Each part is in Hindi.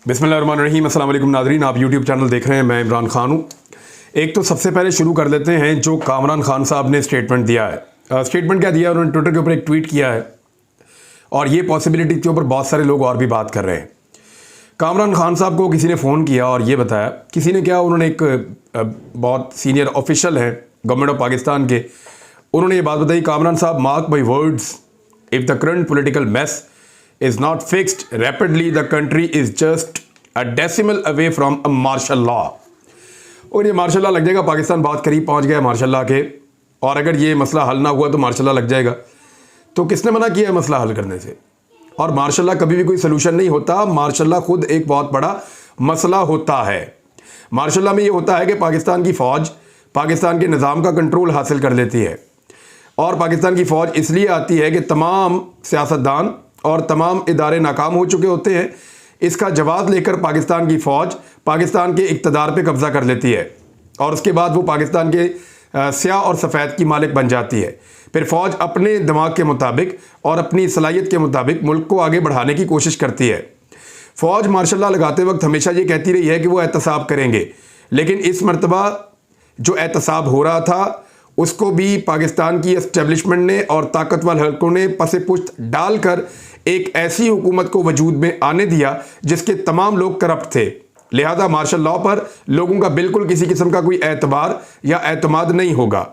बिस्मिल्लाहिर्रहमानिर्रहीम। अस्सलाम वालेकुम नाज़रीन, आप यूट्यूब चैनल देख रहे हैं, मैं इमरान खान हूँ। एक तो सबसे पहले शुरू कर लेते हैं जो कामरान खान साहब ने स्टेटमेंट दिया है। स्टेटमेंट क्या दिया है, उन्होंने ट्विटर के ऊपर एक ट्वीट किया है और ये पॉसिबिलिटी के ऊपर बहुत सारे लोग और भी बात कर रहे हैं। कामरान खान साहब को किसी ने फ़ोन किया और ये बताया, किसी ने क्या, उन्होंने एक बहुत सीनियर ऑफिशियल हैं गवर्नमेंट ऑफ पाकिस्तान के, उन्होंने ये बात बताई, कामरान साहब, mark my words, if the current political mess is not fixed rapidly, the country is just a decimal away from a martial law। और ये मार्शल लॉ लग जाएगा, पाकिस्तान बहुत करीब पहुंच गया मार्शल लॉ के, और अगर ये मसला हल ना हुआ तो मार्शल लॉ लग जाएगा। तो किसने मना किया है मसला हल करने से? और मार्शल लॉ कभी भी कोई सलूशन नहीं होता, मार्शल लॉ खुद एक बहुत बड़ा मसला होता है। मार्शल लॉ में ये होता है कि पाकिस्तान की फ़ौज पाकिस्तान के निज़ाम का कंट्रोल हासिल कर लेती है, और पाकिस्तान की फ़ौज इसलिए आती है कि तमाम सियासतदान और तमाम इदारे नाकाम हो चुके होते हैं। इसका जवाब लेकर पाकिस्तान की फ़ौज पाकिस्तान के इक़्तिदार पे कब्ज़ा कर लेती है, और उसके बाद वो पाकिस्तान के स्याह और सफ़ेद की मालिक बन जाती है। फिर फ़ौज अपने दिमाग के मुताबिक और अपनी सलाहियत के मुताबिक मुल्क को आगे बढ़ाने की कोशिश करती है। फ़ौज मार्शल लॉ लगाते वक्त हमेशा ये कहती रही है कि वो एहतसाब करेंगे, लेकिन इस मरतबा जो एहतसाब हो रहा था उसको भी पाकिस्तान की एस्टेब्लिशमेंट ने और ताकतवर हलकों ने पसे पुश्त डालकर एक ऐसी हुकूमत को वजूद में आने दिया जिसके तमाम लोग करप्ट थे। लिहाजा मार्शल लॉ पर लोगों का बिल्कुल किसी किस्म का कोई एतबार या एतमाद नहीं होगा।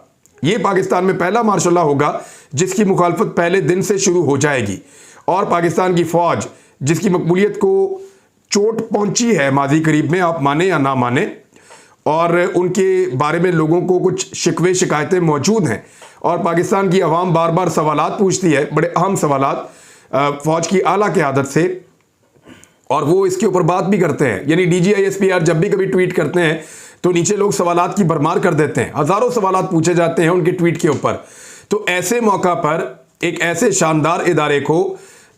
ये पाकिस्तान में पहला मार्शल लॉ होगा जिसकी मुखालफत पहले दिन से शुरू हो जाएगी, और पाकिस्तान की फ़ौज जिसकी मकबूलियत को चोट पहुंची है माजी करीब में, आप माने या ना माने, और उनके बारे में लोगों को कुछ शिकवे शिकायतें मौजूद हैं, और पाकिस्तान की आवाम बार बार सवालात पूछती है, बड़े अहम सवालात फ़ौज की आला क़यादत से, और वो इसके ऊपर बात भी करते हैं। यानी DGISPR जब भी कभी ट्वीट करते हैं तो नीचे लोग सवालात की भरमार कर देते हैं, हज़ारों सवालात पूछे जाते हैं उनके ट्वीट के ऊपर। तो ऐसे मौका पर एक ऐसे शानदार इदारे को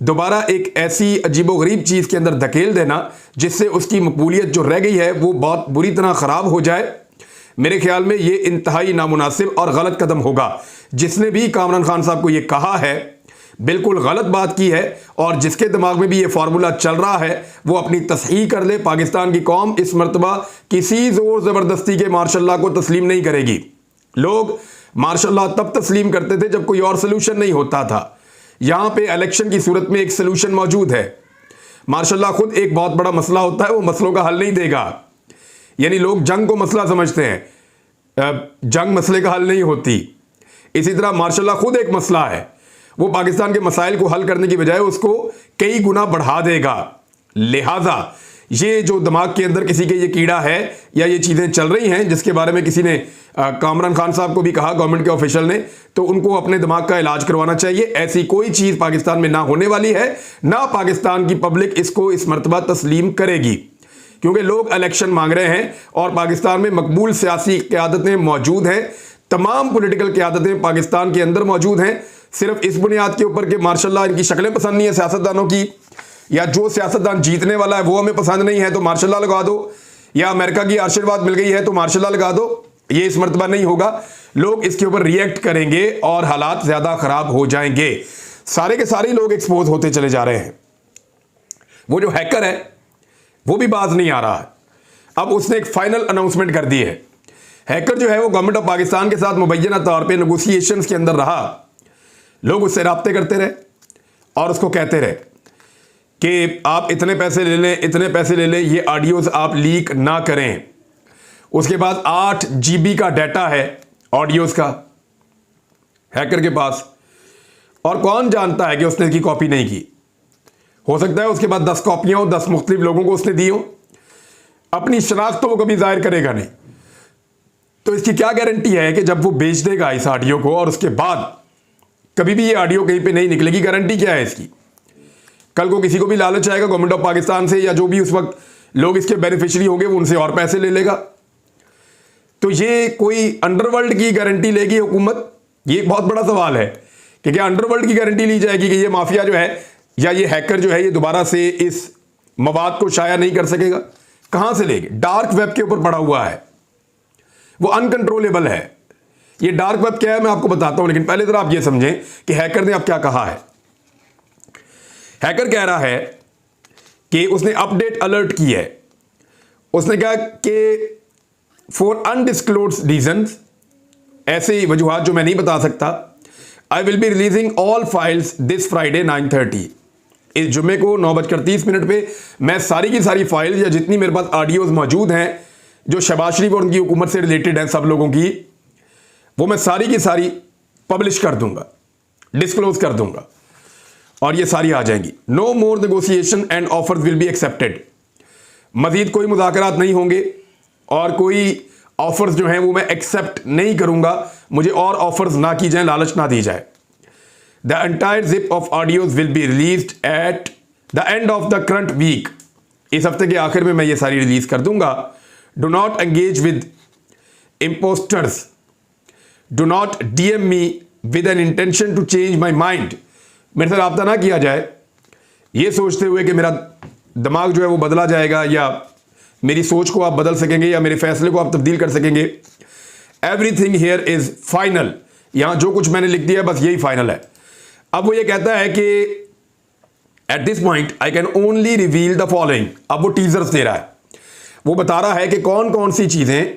दोबारा एक ऐसी अजीबोगरीब चीज़ के अंदर धकेल देना जिससे उसकी मकबूलियत जो रह गई है वो बहुत बुरी तरह ख़राब हो जाए, मेरे ख्याल में ये इंतहाई नामुनासिब और गलत कदम होगा। जिसने भी कामरान खान साहब को ये कहा है बिल्कुल गलत बात की है, और जिसके दिमाग में भी ये फार्मूला चल रहा है वो अपनी तस्हीह कर ले। पाकिस्तान की कौम इस मरतबा किसी ज़ोर ज़बरदस्ती के मार्शल लॉ को तस्लीम नहीं करेगी। लोग मार्शल लॉ तब तस्लीम करते थे जब कोई और सलूशन नहीं होता था। यहाँ पे इलेक्शन की सूरत में एक सलूशन मौजूद है। मार्शल लॉ खुद एक बहुत बड़ा मसला होता है, वो मसलों का हल नहीं देगा। यानी लोग जंग को मसला समझते हैं, जंग मसले का हल नहीं होती। इसी तरह मार्शल लॉ खुद एक मसला है, वो पाकिस्तान के मसाइल को हल करने की बजाय उसको कई गुना बढ़ा देगा। लिहाजा ये जो दिमाग के अंदर किसी के ये कीड़ा है या ये चीज़ें चल रही हैं जिसके बारे में किसी ने कामरान खान साहब को भी कहा, गवर्नमेंट के ऑफिशियल ने, तो उनको अपने दिमाग का इलाज करवाना चाहिए। ऐसी कोई चीज़ पाकिस्तान में ना होने वाली है, ना पाकिस्तान की पब्लिक इसको इस मरतबा तस्लीम करेगी, क्योंकि लोग इलेक्शन मांग रहे हैं और पाकिस्तान में मकबूल सियासी क़यादतें मौजूद हैं, तमाम पॉलिटिकल क़यादतें पाकिस्तान के अंदर मौजूद हैं। सिर्फ इस बुनियाद के ऊपर कि मार्शल लॉ इनकी शक्लें पसंद नहीं है सियासतदानों की, या जो सियासतदान जीतने वाला है वो हमें पसंद नहीं है तो मार्शल लॉ लगा दो, या अमेरिका की आशीर्वाद मिल गई है तो मार्शल लॉ लगा दो। ये इस मरतबा नहीं होगा। लोग इसके ऊपर रिएक्ट करेंगे और हालात ज़्यादा ख़राब हो जाएंगे। सारे के सारे लोग एक्सपोज होते चले जा रहे हैं। वो जो हैकर है वो भी बाज नहीं आ रहा है। अब उसने एक फाइनल अनाउंसमेंट कर दी है। हैकर जो है वो गवर्नमेंट ऑफ पाकिस्तान के साथ मुबैना तौर पर नेगोशिएशंस के अंदर रहा। लोग उससे राब्ते करते रहे और उसको कहते रहे कि आप इतने पैसे ले लें, इतने पैसे ले लें, ये ऑडियोज़ आप लीक ना करें। उसके बाद 8 GB का डाटा है ऑडियोज़ का हैकर के पास, और कौन जानता है कि उसने इसकी कॉपी नहीं की। हो सकता है उसके बाद 10 कॉपियाँ हो, 10 मुख्तलिफ लोगों को उसने दी हो। अपनी शनाख्त तो वो कभी जाहिर करेगा नहीं। तो इसकी क्या गारंटी है कि जब वो बेच देगा इस ऑडियो को और उसके बाद कभी भी ये ऑडियो कहीं पे नहीं निकलेगी? गारंटी क्या है इसकी? कल को किसी को भी लालच आएगा गवर्नमेंट ऑफ पाकिस्तान से, या जो भी उस वक्त लोग इसके बेनिफिशियरी होंगे वो उनसे और पैसे ले लेगा। तो ये कोई अंडरवर्ल्ड की गारंटी लेगी हुकूमत? ये एक बहुत बड़ा सवाल है कि क्या अंडरवर्ल्ड की गारंटी ली जाएगी कि ये माफिया जो है या ये हैकर जो है ये दोबारा से इस मवाद को शाया नहीं कर सकेगा? कहां से लेंगे? डार्क वेब के ऊपर पड़ा हुआ है, वो अनकंट्रोलेबल है। ये डार्क वेब क्या है मैं आपको बताता हूं, लेकिन पहले जरा आप ये समझें कि हैकर ने अब क्या कहा है। हैकर कह रहा है कि उसने अपडेट अलर्ट की है। उसने कहा कि फॉर अनडिस्क्लोज्ड रीजंस, ऐसे वजूहात जो मैं नहीं बता सकता, I will be releasing all files this Friday 9:30। इस जुम्मे को 9:30 पे मैं सारी की सारी फाइल्स या जितनी मेरे पास ऑडियोज मौजूद हैं जो शहबाज शरीफ और उनकी हुकूमत से रिलेटेड हैं सब लोगों की, वो मैं सारी की सारी पब्लिश कर दूंगा, डिस्क्लोज कर दूंगा और ये सारी आ जाएंगी। No more negotiation and offers will be accepted. मजीद कोई मुज़ाकरात नहीं होंगे और कोई ऑफर्स जो हैं वो मैं एक्सेप्ट नहीं करूंगा। मुझे और ऑफर्स ना की जाए, लालच ना दी जाए। The entire zip of audios will be released at the end of the current week. इस हफ्ते के आखिर में मैं ये सारी रिलीज कर दूंगा। Do not engage with impostors, do not DM me with an intention to change my mind. मेरे से रब्ता ना किया जाए ये सोचते हुए कि मेरा दिमाग जो है वो बदला जाएगा या मेरी सोच को आप बदल सकेंगे या मेरे फैसले को आप तब्दील कर सकेंगे। Everything here is final. यहां जो कुछ मैंने लिख दिया है बस यही फाइनल है। अब वो ये कहता है कि at this point I can only reveal the following. अब वो टीजर्स दे रहा है, वो बता रहा है कि कौन कौन सी चीजें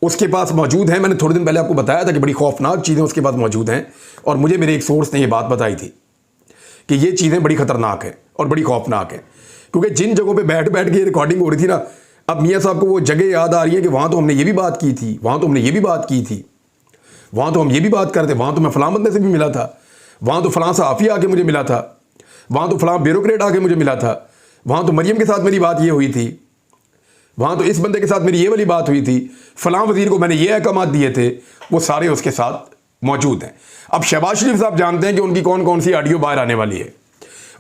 उसके पास मौजूद हैं। मैंने थोड़े दिन पहले आपको बताया था कि बड़ी खौफनाक चीजें उसके पास मौजूद हैं और मुझे मेरे एक सोर्स ने ये बात बताई थी कि ये चीजें बड़ी खतरनाक हैं और बड़ी खौफनाक हैं। क्योंकि जिन जगहों पे बैठ बैठ के रिकॉर्डिंग हो रही थी ना, अब मियाँ साहब को वो जगह याद आ रही है कि वहाँ तो हमने ये भी बात की थी, वहाँ तो हमने ये भी बात की थी, वहाँ तो हम ये भी बात करते, वहाँ तो मैं फलां बंदे से भी मिला था, वहाँ तो फलां सहाफ़ी आके मुझे मिला था, वहाँ तो फलां ब्यूरोक्रेट आके मुझे मिला था, वहाँ तो मरियम के साथ मेरी बात ये हुई थी, वहाँ तो इस बंदे के साथ मेरी ये वाली बात हुई थी, फलां वज़ीर को मैंने ये अहकामात दिए थे। वो सारे उसके साथ मौजूद हैं। अब शहबाज शरीफ साहब जानते हैं कि उनकी कौन कौन सी ऑडियो बाहर आने वाली है,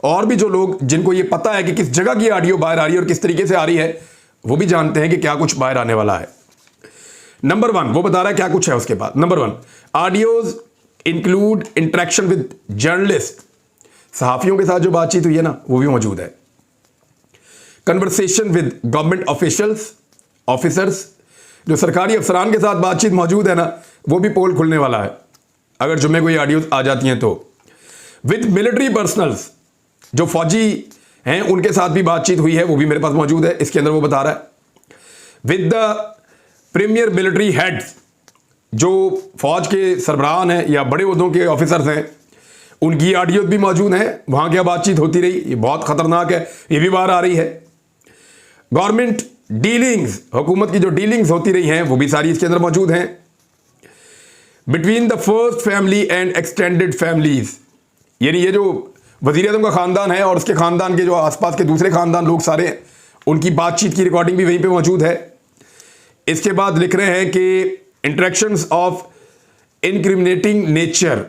और भी जो लोग जिनको ये पता है कि किस जगह की ऑडियो बाहर आ रही है और किस तरीके से आ रही है, वो भी जानते हैं कि क्या कुछ बाहर आने वाला है। नंबर 1 वो बता रहा है क्या कुछ है उसके बाद। Number 1, audios include interaction with journalist. सहाफियों के साथ जो बातचीत हुई है ना वो भी मौजूद है। कन्वर्सेशन विद गवर्नमेंट ऑफिसर्स, जो सरकारी अफसरान के साथ बातचीत मौजूद है ना, वो भी पोल खुलने वाला है अगर जुम्मे कोई ऑडियोज आ जाती हैं तो। विद मिलिट्री पर्सनल्स, जो फौजी हैं उनके साथ भी बातचीत हुई है, वो भी मेरे पास मौजूद है। इसके अंदर वो बता रहा है with the premier military heads, जो फौज के सरबराहान हैं या बड़े उहदों के ऑफिसर्स हैं, उनकी ऑडियोज भी मौजूद हैं। वहां क्या बातचीत होती रही, ये बहुत खतरनाक है, ये भी बाहर आ रही है। गवर्नमेंट डीलिंग्स, हुकूमत की जो डीलिंग्स होती रही हैं वो भी सारी इसके अंदर मौजूद हैं। Between the first family and extended families, यानी ये जो वज़ीर आज़म का खानदान है और उसके खानदान के जो आसपास के दूसरे खानदान लोग सारे हैं, उनकी बातचीत की रिकॉर्डिंग भी वहीं पे मौजूद है। इसके बाद लिख रहे हैं कि इंटरेक्शंस ऑफ इनक्रिमिनेटिंग नेचर,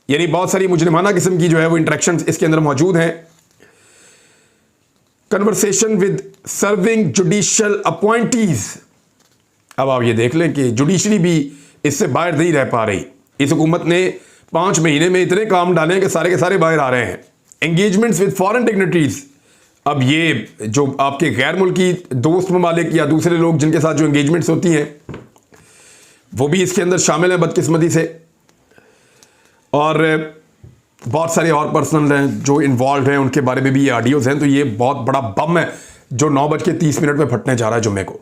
यानी बहुत सारी मुजरिमाना किस्म की जो है वो इंटरेक्शंस इसके अंदर मौजूद हैं। Conversation with serving judicial appointees. अब आप ये देख लें कि जुडिशरी भी इससे बाहर नहीं रह पा रही। इस हुकूमत ने 5 महीने में इतने काम डाले हैं कि सारे के सारे बाहर आ रहे हैं। एंगेजमेंट्स विद फॉरेन डिग्निटरीज, अब ये जो आपके गैर मुल्की दोस्त ममालिक या दूसरे लोग जिनके साथ जो एंगेजमेंट्स होती हैं वो भी इसके अंदर शामिल है बदकिस्मती से। और बहुत सारे और पर्सनल हैं जो इन्वॉल्व हैं, उनके बारे में भी ये ऑडियोज हैं। तो ये बहुत बड़ा बम है जो 9:30 पे फटने जा रहा है जुम्मे को।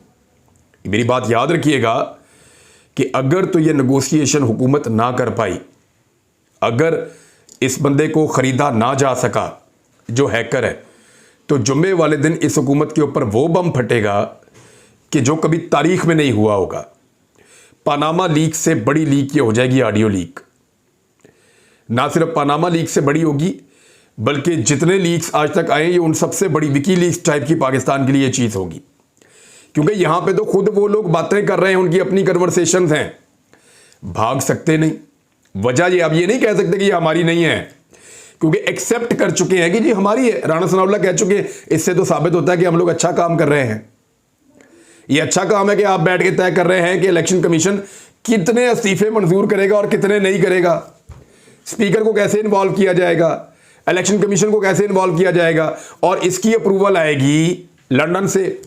मेरी बात याद रखिएगा कि अगर तो ये नेगोशिएशन हुकूमत ना कर पाई, अगर इस बंदे को खरीदा ना जा सका जो हैकर है, तो जुम्मे वाले दिन इस हुकूमत के ऊपर वो बम फटेगा कि जो कभी तारीख में नहीं हुआ होगा। पनामा लीक से बड़ी लीक ये हो जाएगी, ऑडियो लीक। ना सिर्फ पनामा लीक से बड़ी होगी बल्कि जितने लीक्स आज तक आए ये उन सबसे बड़ी विकी लीक्स टाइप की पाकिस्तान के लिए चीज़ होगी। क्योंकि यहां पे तो खुद वो लोग बातें कर रहे हैं, उनकी अपनी कन्वर्सेशंस हैं, भाग सकते नहीं। वजह ये आप ये नहीं कह सकते कि ये हमारी नहीं है, क्योंकि एक्सेप्ट कर चुके हैं कि जी हमारी है। राणा सनाउल्लाह कह चुके हैं। इससे तो साबित होता है कि हम लोग अच्छा काम कर रहे हैं। ये अच्छा काम है कि आप बैठ के तय कर रहे हैं कि इलेक्शन कमीशन कितने इस्तीफे मंजूर करेगा और कितने नहीं करेगा, स्पीकर को कैसे इन्वॉल्व किया जाएगा, इलेक्शन कमीशन को कैसे इन्वॉल्व किया जाएगा। और इसकी अप्रूवल आएगी लंदन से,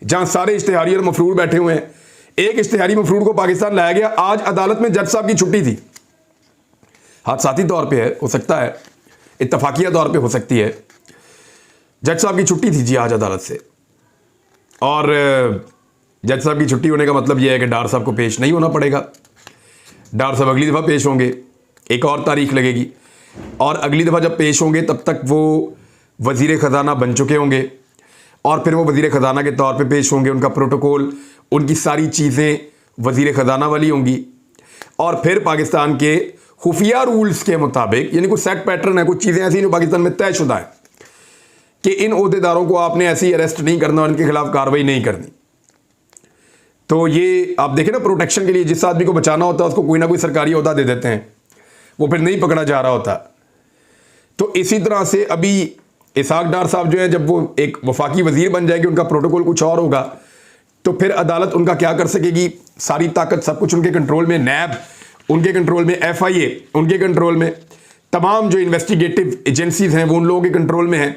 जहां सारे इश्तिहारी और मफरूर बैठे हुए हैं। एक इश्तिहारी मफरूर को पाकिस्तान लाया गया। आज अदालत में जज साहब की छुट्टी थी, हादसाती तौर पे है, हो सकता है इत्तफाकिया तौर पे हो सकती है। जज साहब की छुट्टी थी जी आज अदालत से, और जज साहब की छुट्टी होने का मतलब यह है कि डार साहब को पेश नहीं होना पड़ेगा। डार साहब अगली दफ़ा पेश होंगे, एक और तारीख लगेगी, और अगली दफ़ा जब पेश होंगे तब तक वो वज़ीर ख़जाना बन चुके होंगे, और फिर वो वज़ीर ख़जाना के तौर पे पेश होंगे। उनका प्रोटोकॉल, उनकी सारी चीज़ें वज़ीर ख़जाना वाली होंगी, और फिर पाकिस्तान के खुफिया रूल्स के मुताबिक, यानी कुछ सेट पैटर्न है, कुछ चीज़ें ऐसी जो पाकिस्तान में तयशुदा है कि इन ओहदेदारों को आपने ऐसे ही अरेस्ट नहीं करना और इनके खिलाफ कार्रवाई नहीं करनी। तो ये आप देखें ना, प्रोटेक्शन के लिए जिस आदमी को बचाना होता है उसको कोई ना कोई सरकारी ओहदा दे देते हैं, वो फिर नहीं पकड़ा जा रहा होता। तो इसी तरह से अभी इसहाक डार साहब जो है, जब वो एक वफाकी वजीर बन जाएंगे, उनका प्रोटोकॉल कुछ और होगा, तो फिर अदालत उनका क्या कर सकेगी, सारी ताकत सब कुछ उनके कंट्रोल में, नैब उनके कंट्रोल में, FIA उनके कंट्रोल में, तमाम जो इन्वेस्टिगेटिव एजेंसीज हैं वो उन लोगों के कंट्रोल में हैं।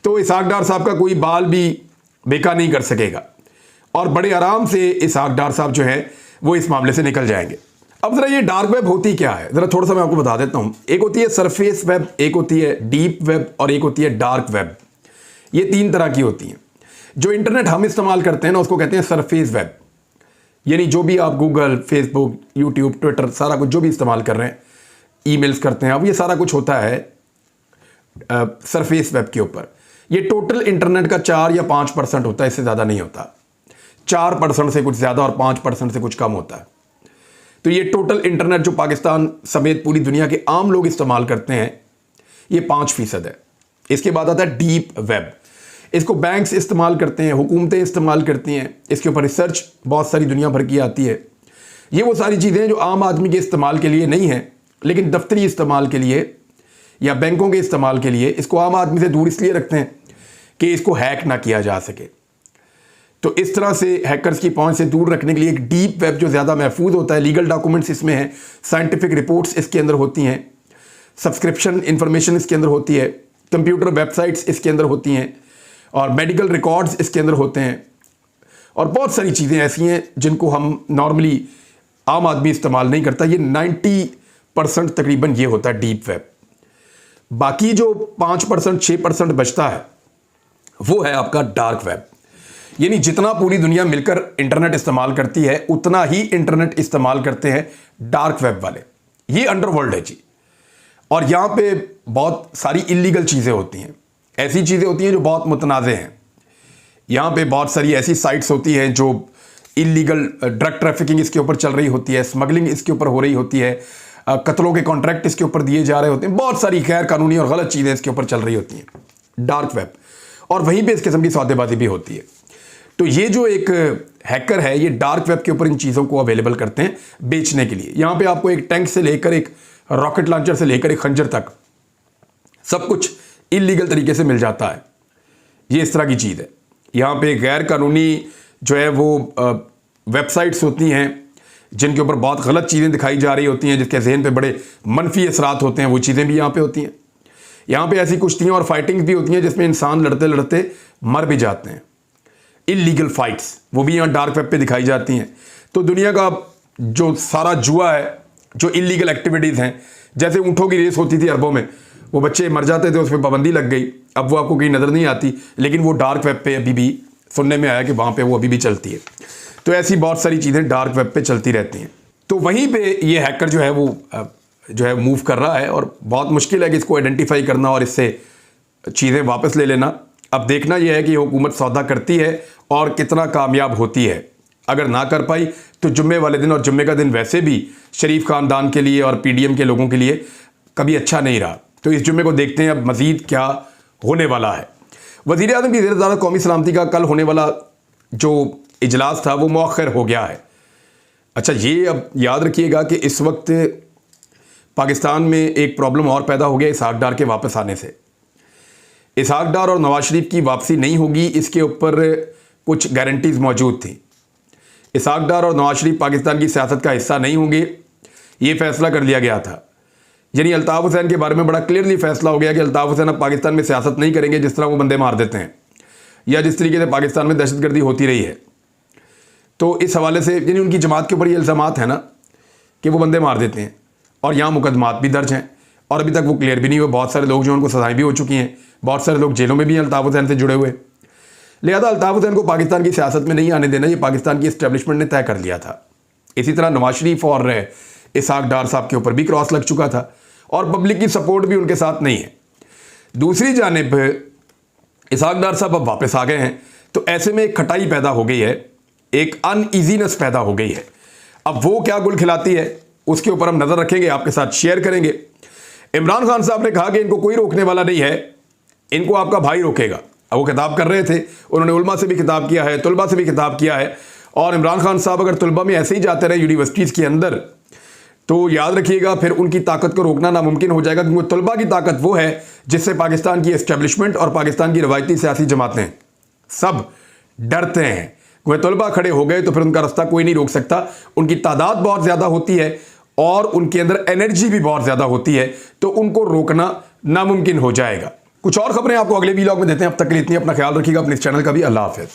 तो इसहाक डार साहब का कोई बाल भी बेका नहीं कर सकेगा, और बड़े आराम से इसहाक डार साहब जो है वो इस मामले से निकल जाएंगे। अब ज़रा ये डार्क वेब होती क्या है, ज़रा थोड़ा सा मैं आपको बता देता हूँ। एक होती है सरफेस वेब, एक होती है डीप वेब, और एक होती है डार्क वेब। ये 3 तरह की होती हैं। जो इंटरनेट हम इस्तेमाल करते हैं ना, उसको कहते हैं सरफेस वेब, यानी जो भी आप गूगल, फेसबुक, यूट्यूब, ट्विटर, सारा कुछ जो भी इस्तेमाल कर रहे हैं, ईमेल्स करते हैं, अब ये सारा कुछ होता है सरफेस वेब के ऊपर। ये टोटल इंटरनेट का 4 या 5% होता है, इससे ज़्यादा नहीं होता। 4% से कुछ ज़्यादा और 5% से कुछ कम होता है। तो ये टोटल इंटरनेट जो पाकिस्तान समेत पूरी दुनिया के आम लोग इस्तेमाल करते हैं, ये 5% है। इसके बाद आता है डीप वेब। इसको बैंक्स इस्तेमाल करते हैं, हुकूमतें इस्तेमाल करती हैं, इसके ऊपर रिसर्च बहुत सारी दुनिया भर की आती है। ये वो सारी चीज़ें जो आम आदमी के इस्तेमाल के लिए नहीं हैं, लेकिन दफ्तरी इस्तेमाल के लिए या बैंकों के इस्तेमाल के लिए इसको आम आदमी से दूर इसलिए रखते हैं कि इसको हैक ना किया जा सके। तो इस तरह से हैकर्स की पहुंच से दूर रखने के लिए एक डीप वेब जो ज़्यादा महफूज होता है, लीगल डॉक्यूमेंट्स इसमें हैं, साइंटिफिक रिपोर्ट्स इसके अंदर होती हैं, सब्सक्रिप्शन इंफॉर्मेशन इसके अंदर होती है, कंप्यूटर वेबसाइट्स इसके अंदर होती हैं, और मेडिकल रिकॉर्ड्स इसके अंदर होते हैं, और बहुत सारी चीज़ें ऐसी हैं जिनको हम नॉर्मली आम आदमी इस्तेमाल नहीं करता। ये 90% तकरीबन ये होता है डीप वेब। बाकी जो 5%, 6% बचता है वो है आपका डार्क वेब। यानी जितना पूरी दुनिया मिलकर इंटरनेट इस्तेमाल करती है, उतना ही इंटरनेट इस्तेमाल करते हैं डार्क वेब वाले। ये अंडरवर्ल्ड है जी, और यहाँ पे बहुत सारी इलीगल चीज़ें होती हैं, ऐसी चीज़ें होती हैं जो बहुत मुतनाज़े हैं। यहाँ पे बहुत सारी ऐसी साइट्स होती हैं जो इलीगल ड्रग ट्रैफिकिंग इसके ऊपर चल रही होती है, स्मगलिंग इसके ऊपर हो रही होती है, कत्लों के कॉन्ट्रैक्ट इसके ऊपर दिए जा रहे होते हैं, बहुत सारी गैर कानूनी और गलत चीज़ें इसके ऊपर चल रही होती हैं डार्क वेब, और वहीं पे इस किस्म की सौदेबाजी भी होती है। तो ये जो एक हैकर है, ये डार्क वेब के ऊपर इन चीज़ों को अवेलेबल करते हैं बेचने के लिए। यहाँ पे आपको एक टैंक से लेकर, एक रॉकेट लॉन्चर से लेकर एक खंजर तक सब कुछ इलीगल तरीके से मिल जाता है। ये इस तरह की चीज़ है। यहाँ पे गैर कानूनी जो है वो वेबसाइट्स होती हैं जिनके ऊपर बहुत गलत चीज़ें दिखाई जा रही होती हैं, जिसके जहन पे बड़े मनफी असरात होते हैं, वो चीज़ें भी यहाँ पे होती हैं। यहाँ पे ऐसी कुश्तियाँ और फाइटिंग्स भी होती हैं जिसमें इंसान लड़ते लड़ते मर भी जाते हैं। इलीगल फाइट्स वो भी यहाँ डार्क वेब पे दिखाई जाती हैं। तो दुनिया का जो सारा जुआ है, जो इलीगल एक्टिविटीज़ हैं, जैसे ऊँटों की रेस होती थी अरबों में, वो बच्चे मर जाते थे, उस पर पाबंदी लग गई, अब वो आपको कहीं नज़र नहीं आती, लेकिन वो डार्क वेब पे अभी भी सुनने में आया कि वहाँ पे वो अभी भी चलती है। तो ऐसी बहुत सारी चीज़ें डार्क वेब पे चलती रहती हैं। तो वहीं पे ये हैकर जो है वो जो है मूव कर रहा है, और बहुत मुश्किल है कि इसको आइडेंटिफाई करना और इससे चीज़ें वापस ले लेना। अब देखना यह है कि हुकूमत सौदा करती है और कितना कामयाब होती है। अगर ना कर पाई तो जुम्मे वाले दिन, और जुम्मे का दिन वैसे भी शरीफ ख़ानदान के लिए और PDM के लोगों के लिए कभी अच्छा नहीं रहा। तो इस जुम्मे को देखते हैं अब मज़ीद क्या होने वाला है। वज़ीर आज़म की ज़ेर-ए-क़यादत कौमी सलामती का कल होने वाला जो इजलास था वो मौख़र हो गया है। अच्छा, ये अब याद रखिएगा कि इस वक्त पाकिस्तान में एक प्रॉब्लम और पैदा हो गया इसहाक डार के वापस आने से। इसहाक डार और नवाज शरीफ की वापसी नहीं होगी, इसके ऊपर कुछ गारंटीज़ मौजूद थी। इसहाक डार और नवाज शरीफ पाकिस्तान की सियासत का हिस्सा नहीं होंगे, ये फैसला कर लिया गया था। यानी अल्ताफ़ हुसैन के बारे में बड़ा क्लियरली फैसला हो गया कि अल्ताफ़ हुसैन अब पाकिस्तान में सियासत नहीं करेंगे, जिस तरह वो बंदे मार देते हैं या जिस तरीके से पाकिस्तान में दहशतगर्दी होती रही है। तो इस हवाले से यानी उनकी जमात के ऊपर ये इल्ज़ामात है ना कि वो बंदे मार देते हैं, और यहाँ मुकदमात भी दर्ज हैं, और अभी तक वो क्लियर भी नहीं हुए। बहुत सारे लोग जो उनको सजाएं भी हो चुकी हैं, बहुत सारे लोग जेलों में भी हैं अल्ताफ़ हुसैन से जुड़े हुए। लिहाजा अल्ताफ़ हुसैन को पाकिस्तान की सियासत में नहीं आने देना ये पाकिस्तान की इस्टेब्लिशमेंट ने तय कर लिया था। इसी तरह नवाज शरीफ और इसहाक डार साहब के ऊपर भी क्रॉस लग चुका था और पब्लिक की सपोर्ट भी उनके साथ नहीं है। दूसरी जानिब इसहाक डार साहब अब वापस आ गए हैं, तो ऐसे में एक खटाई पैदा हो गई है, एक अनईजीनेस पैदा हो गई है। अब वो क्या गुल खिलाती है उसके ऊपर हम नज़र रखेंगे, आपके साथ शेयर करेंगे। इमरान खान साहब ने कहा कि इनको कोई रोकने वाला नहीं है, इनको आपका भाई रोकेगा। अब वो खिताब कर रहे थे, उन्होंने उलमा से भी खिताब किया है, तुलबा से भी खिताब किया है। और इमरान खान साहब अगर तुलबा में ऐसे ही जाते रहे यूनिवर्सिटीज़ के अंदर, तो याद रखिएगा फिर उनकी ताकत को रोकना नामुमकिन हो जाएगा, क्योंकि तुलबा की ताकत वो है जिससे पाकिस्तान की एस्टेब्लिशमेंट और पाकिस्तान की रवायती सियासी जमातें सब डरते हैं। वह तुलबा खड़े हो गए तो फिर उनका रास्ता कोई नहीं रोक सकता। उनकी तादाद बहुत ज़्यादा होती है और उनके अंदर एनर्जी भी बहुत ज़्यादा होती है, तो उनको रोकना नामुमकिन हो जाएगा। कुछ और खबरें आपको अगले वीलॉग में देते हैं। अब तक के लिए इतनी, अपना ख्याल रखिएगा, अपने इस चैनल का भी। अल्लाह हाफ़िज़।